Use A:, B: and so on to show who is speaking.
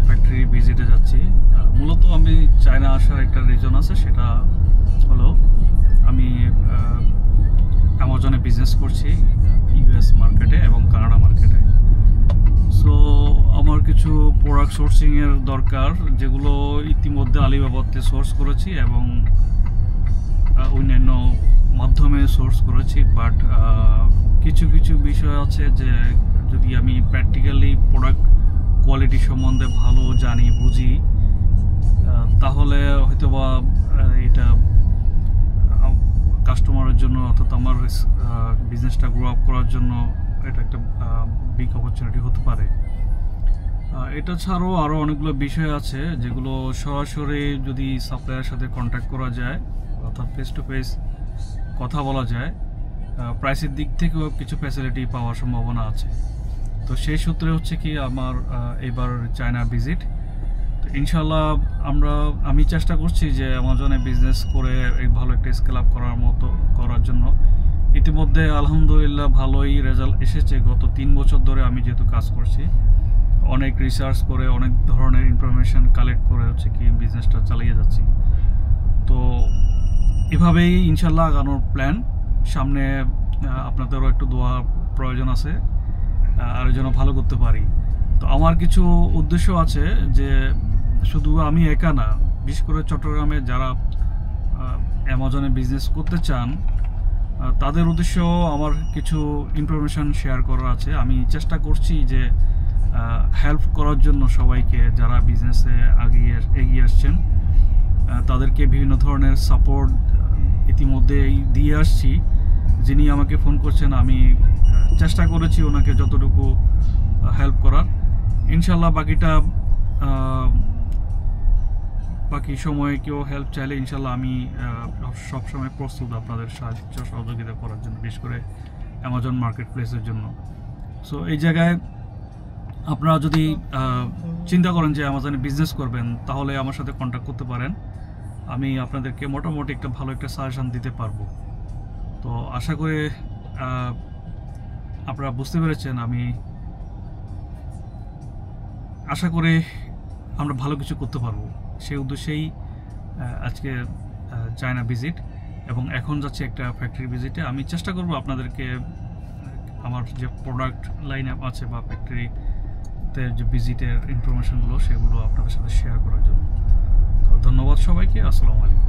A: Factory ভিজিটে যাচ্ছি। মূলত আমি চায়না আসার একটা রিজন আছে, সেটা হলো আমি অ্যামাজনে বিজনেস করছি ইউএস মার্কেটে এবং কানাডা মার্কেটে। সো আমার কিছু প্রোডাক্ট সোর্সিংয়ের দরকার, যেগুলো ইতিমধ্যে আলিবাবাতে সোর্স করেছি এবং অন্যান্য মাধ্যমে সোর্স করেছি। বাট কিছু কিছু বিষয় আছে যে যদি আমি প্র্যাকটিক্যালি প্রোডাক্ট কোয়ালিটি সম্বন্ধে ভালো জানি বুঝি, তাহলে হয়তোবা এটা কাস্টমারের জন্য অর্থাৎ আমার বিজনেসটা গ্রো আপ করার জন্য এটা একটা বিগ অপরচুনিটি হতে পারে। এটা ছাড়াও আরও অনেকগুলো বিষয় আছে যেগুলো সরাসরি যদি সাপ্লায়ারের সাথে কন্ট্যাক্ট করা যায়, অর্থাৎ ফেস টু ফেস কথা বলা যায়, প্রাইসের দিক থেকেও কিছু ফ্যাসিলিটি পাওয়ার সম্ভাবনা আছে। তো সেই সূত্রে হচ্ছে কি আমার এবার চায়না ভিজিট। তো ইনশাল্লাহ আমি চেষ্টা করছি যে অ্যামাজনে বিজনেস করে ভালো একটা স্কেল আপ করার জন্য। ইতিমধ্যে আলহামদুলিল্লাহ ভালোই রেজাল্ট এসেছে। গত 3 বছর ধরে আমি যেহেতু কাজ করছি, অনেক রিসার্চ করে অনেক ধরনের ইনফরমেশন কালেক্ট করে হচ্ছে কি বিজনেসটা চালিয়ে যাচ্ছি। তো এভাবেই ইনশাল্লাহ আগানোর প্ল্যান। সামনে আপনাদেরও একটু দোয়া প্রয়োজন আছে আর যেন ভালো করতে পারি। তো আমার কিছু উদ্দেশ্য আছে যে শুধু আমি একা না, বিশেষ করে চট্টগ্রামে যারা অ্যামাজনে বিজনেস করতে চান তাদের উদ্দেশ্য আমার কিছু ইনফরমেশন শেয়ার করার আছে। আমি চেষ্টা করছি যে হেল্প করার জন্য সবাইকে, যারা বিজনেসে এগিয়ে আসছেন তাদেরকে বিভিন্ন ধরনের সাপোর্ট ইতিমধ্যেই দিয়ে আসছি। যিনি আমাকে ফোন করছেন আমি চেষ্টা করেছি ওনাকে যতটুকু হেল্প করার। ইনশাল্লাহ বাকি সময়ে কেউ হেল্প চাইলে ইনশাল্লাহ আমি সবসময় প্রস্তুত আপনাদের সাহায্য সহযোগিতা করার জন্য, বিশেষ করে অ্যামাজন মার্কেট প্লেসের জন্য। সো এই জায়গায় আপনারা যদি চিন্তা করেন যে অ্যামাজনে বিজনেস করবেন, তাহলে আমার সাথে কন্ট্যাক্ট করতে পারেন। আমি আপনাদেরকে মোটামুটি একটা ভালো একটা সাজেশন দিতে পারবো। তো আশা করি আপনারা বুঝতে পেরেছেন। আমি আশা করি আমরা ভালো কিছু করতে পারবো, সেই উদ্দেশ্যেই আজকে চায়না ভিজিট এবং এখন যাচ্ছে একটা ফ্যাক্টরি ভিজিটে। আমি চেষ্টা করব আপনাদেরকে আমার যে প্রোডাক্ট লাইন আপ আছে বা ফ্যাক্টরিতে যে ভিজিটের ইনফরমেশনগুলো সেগুলো আপনাদের সাথে শেয়ার করার জন্য। তো ধন্যবাদ সবাইকে। আসসালামু আলাইকুম।